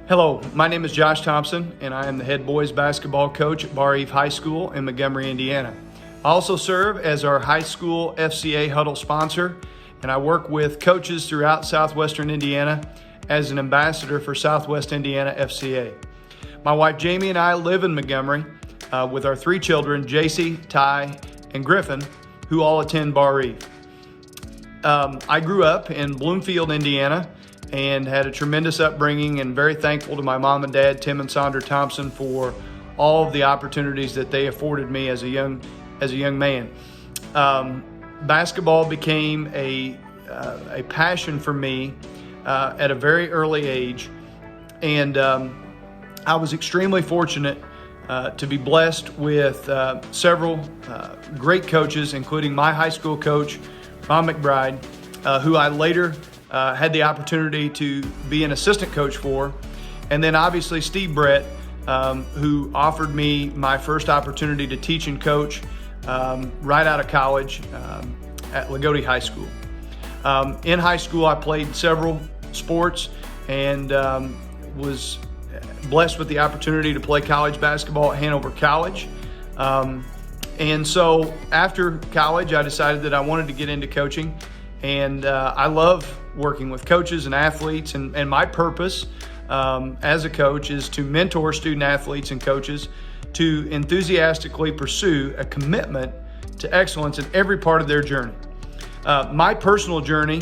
Hello, my name is Josh Thompson, and I am the head boys basketball coach at Barr-Reeve High School in Montgomery, Indiana. I also serve as our high school FCA huddle sponsor, and I work with coaches throughout southwestern Indiana as an ambassador for Southwest Indiana FCA. My wife Jamie and I live in Montgomery with our 3 children, JC, Ty, and Griffin, who all attend Barr-Reeve. I grew up in Bloomfield, Indiana, and had a tremendous upbringing, and very thankful to my mom and dad, Tim and Sandra Thompson, for all of the opportunities that they afforded me as a young man. Basketball became a passion for me at a very early age, and I was extremely fortunate to be blessed with several great coaches, including my high school coach, Ron McBride, who I later had the opportunity to be an assistant coach for, and then obviously Steve Brett, who offered me my first opportunity to teach and coach right out of college at Lagodi High School. In high school, I played several sports and was blessed with the opportunity to play college basketball at Hanover College. And so after college, I decided that I wanted to get into coaching, and I love working with coaches and athletes, and my purpose as a coach is to mentor student athletes and coaches to enthusiastically pursue a commitment to excellence in every part of their journey. My personal journey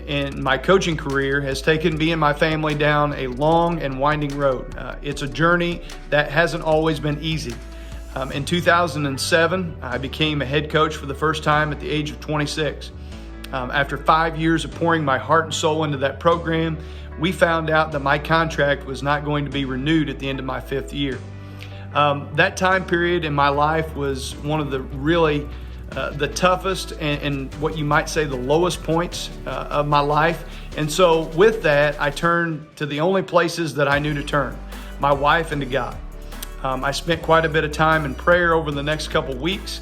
in my coaching career has taken me and my family down a long and winding road. It's a journey that hasn't always been easy. In 2007, I became a head coach for the first time at the age of 26. After 5 years of pouring my heart and soul into that program, we found out that my contract was not going to be renewed at the end of my 5th year. That time period in my life was one of the really the toughest and what you might say the lowest points of my life. And so with that, I turned to the only places that I knew to turn, my wife and to God. I spent quite a bit of time in prayer over the next couple weeks.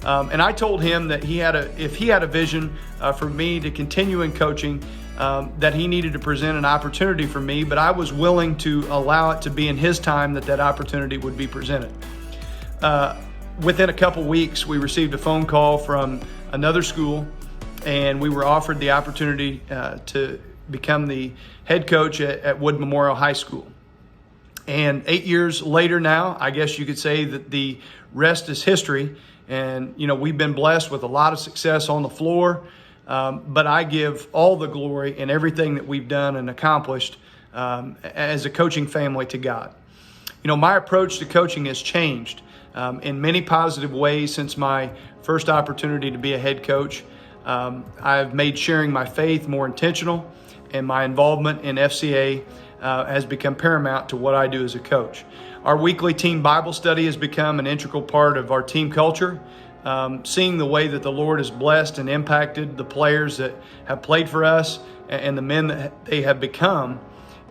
And I told him that if he had a vision for me to continue in coaching, that he needed to present an opportunity for me, but I was willing to allow it to be in his time that opportunity would be presented. Within a couple weeks, we received a phone call from another school, and we were offered the opportunity to become the head coach at Wood Memorial High School. And 8 years later now, I guess you could say that the rest is history. And, we've been blessed with a lot of success on the floor, but I give all the glory in everything that we've done and accomplished as a coaching family to God. My approach to coaching has changed in many positive ways since my first opportunity to be a head coach. I've made sharing my faith more intentional, and my involvement in FCA has become paramount to what I do as a coach. Our weekly team Bible study has become an integral part of our team culture. Seeing the way that the Lord has blessed and impacted the players that have played for us and the men that they have become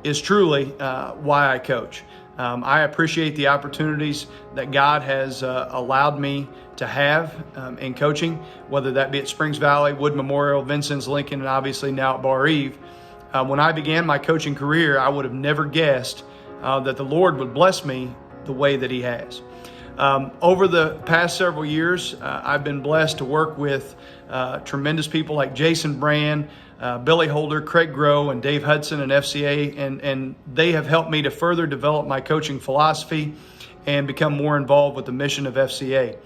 is truly why I coach. I appreciate the opportunities that God has allowed me to have in coaching, whether that be at Springs Valley, Wood Memorial, Vincennes, Lincoln, and obviously now at Barr-Reeve. When I began my coaching career, I would have never guessed that the Lord would bless me the way that He has. Over the past several years, I've been blessed to work with tremendous people like Jason Brand, Billy Holder, Craig Groh, and Dave Hudson and FCA, and they have helped me to further develop my coaching philosophy and become more involved with the mission of FCA.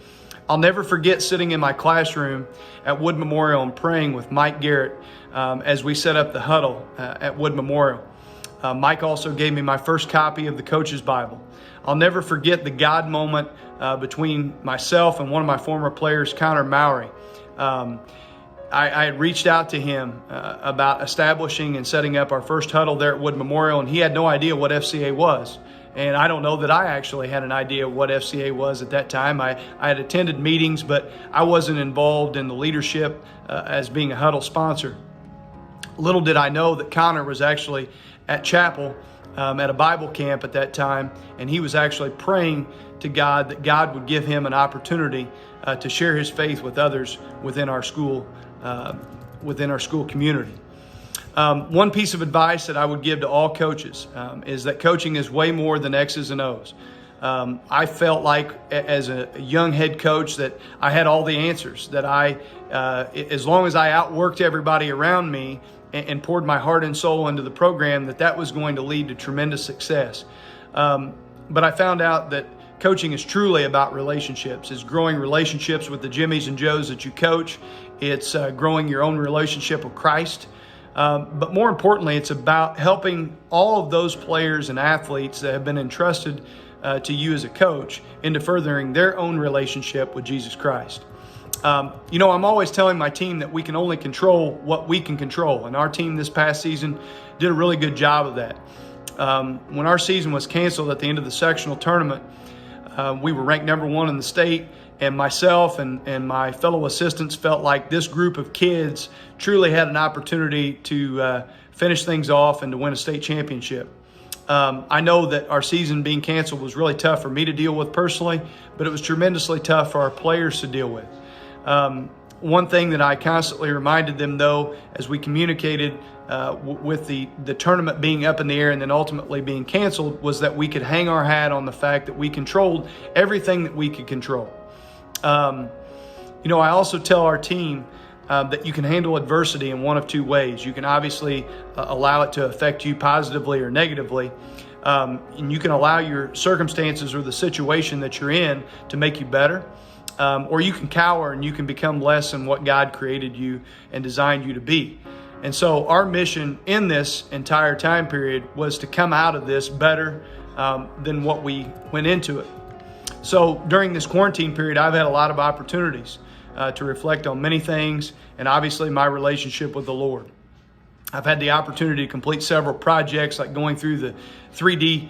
I'll never forget sitting in my classroom at Wood Memorial and praying with Mike Garrett as we set up the huddle at Wood Memorial. Mike also gave me my first copy of the Coach's Bible. I'll never forget the God moment between myself and one of my former players, Connor Mowry. I had reached out to him about establishing and setting up our first huddle there at Wood Memorial, and he had no idea what FCA was. And I don't know that I actually had an idea of what FCA was at that time. I had attended meetings, but I wasn't involved in the leadership as being a huddle sponsor. Little did I know that Connor was actually at chapel at a Bible camp at that time, and he was actually praying to God that God would give him an opportunity to share his faith with others within our school community. One piece of advice that I would give to all coaches is that coaching is way more than X's and O's. I felt like as a young head coach that I had all the answers, that as long as I outworked everybody around me and poured my heart and soul into the program, that was going to lead to tremendous success. But I found out that coaching is truly about relationships. It's growing relationships with the Jimmies and Joes that you coach. It's growing your own relationship with Christ. But more importantly, it's about helping all of those players and athletes that have been entrusted to you as a coach into furthering their own relationship with Jesus Christ. I'm always telling my team that we can only control what we can control. And our team this past season did a really good job of that. When our season was canceled at the end of the sectional tournament, we were ranked number 1 in the state, and myself and my fellow assistants felt like this group of kids truly had an opportunity to finish things off and to win a state championship. I know that our season being canceled was really tough for me to deal with personally, but it was tremendously tough for our players to deal with. One thing that I constantly reminded them, though, as we communicated with the tournament being up in the air and then ultimately being canceled, was that we could hang our hat on the fact that we controlled everything that we could control. I also tell our team that you can handle adversity in one of two ways. You can obviously allow it to affect you positively or negatively. And you can allow your circumstances or the situation that you're in to make you better. Or you can cower and you can become less than what God created you and designed you to be. And so our mission in this entire time period was to come out of this better than what we went into it. So during this quarantine period, I've had a lot of opportunities to reflect on many things, and obviously my relationship with the Lord. I've had the opportunity to complete several projects, like going through the 3D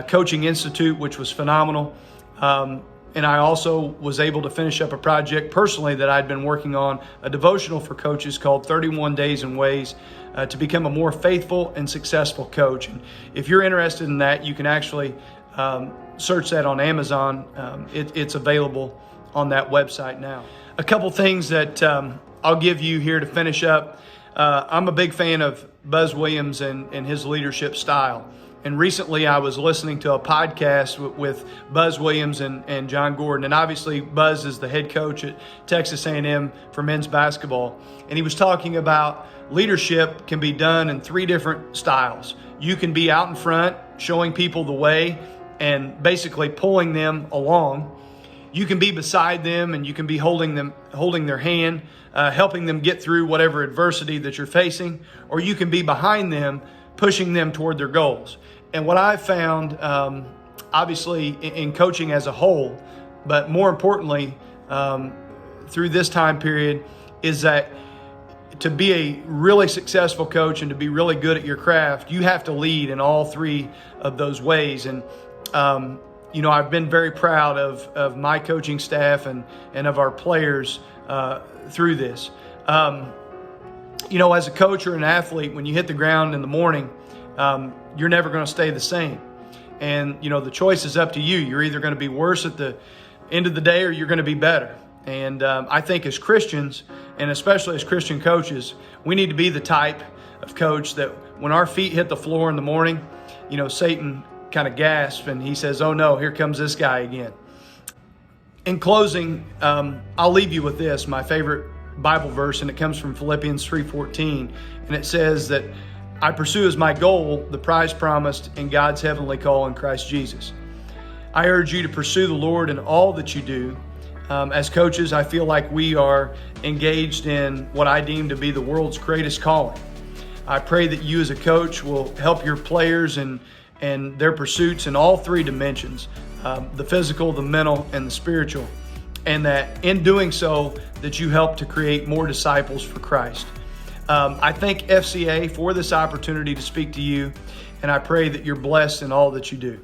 Coaching Institute, which was phenomenal. And I also was able to finish up a project personally that I'd been working on, a devotional for coaches called 31 Days and Ways to become a more faithful and successful coach. And if you're interested in that, you can actually search that on Amazon. It's available on that website now. A couple things that I'll give you here to finish up. I'm a big fan of Buzz Williams and his leadership style. And recently I was listening to a podcast with Buzz Williams and John Gordon. And obviously Buzz is the head coach at Texas A&M for men's basketball. And he was talking about leadership can be done in 3 different styles. You can be out in front, showing people the way and basically pulling them along. You can be beside them and you can be holding their hand, helping them get through whatever adversity that you're facing. Or you can be behind them, pushing them toward their goals. And what I've found, obviously in coaching as a whole, but more importantly, through this time period, is that to be a really successful coach and to be really good at your craft, you have to lead in all 3 of those ways. And, I've been very proud of my coaching staff and of our players through this. As a coach or an athlete, when you hit the ground in the morning, you're never going to stay the same. And, the choice is up to you. You're either going to be worse at the end of the day or you're going to be better. And I think as Christians, and especially as Christian coaches, we need to be the type of coach that when our feet hit the floor in the morning, Satan kind of gasps and he says, "Oh no, here comes this guy again." In closing, I'll leave you with this, my favorite Bible verse, and it comes from Philippians 3:14. And it says that I pursue as my goal the prize promised in God's heavenly call in Christ Jesus. I urge you to pursue the Lord in all that you do. As coaches, I feel like we are engaged in what I deem to be the world's greatest calling. I pray that you as a coach will help your players and their pursuits in all 3 dimensions, the physical, the mental, and the spiritual. And that in doing so, that you help to create more disciples for Christ. I thank FCA for this opportunity to speak to you, and I pray that you're blessed in all that you do.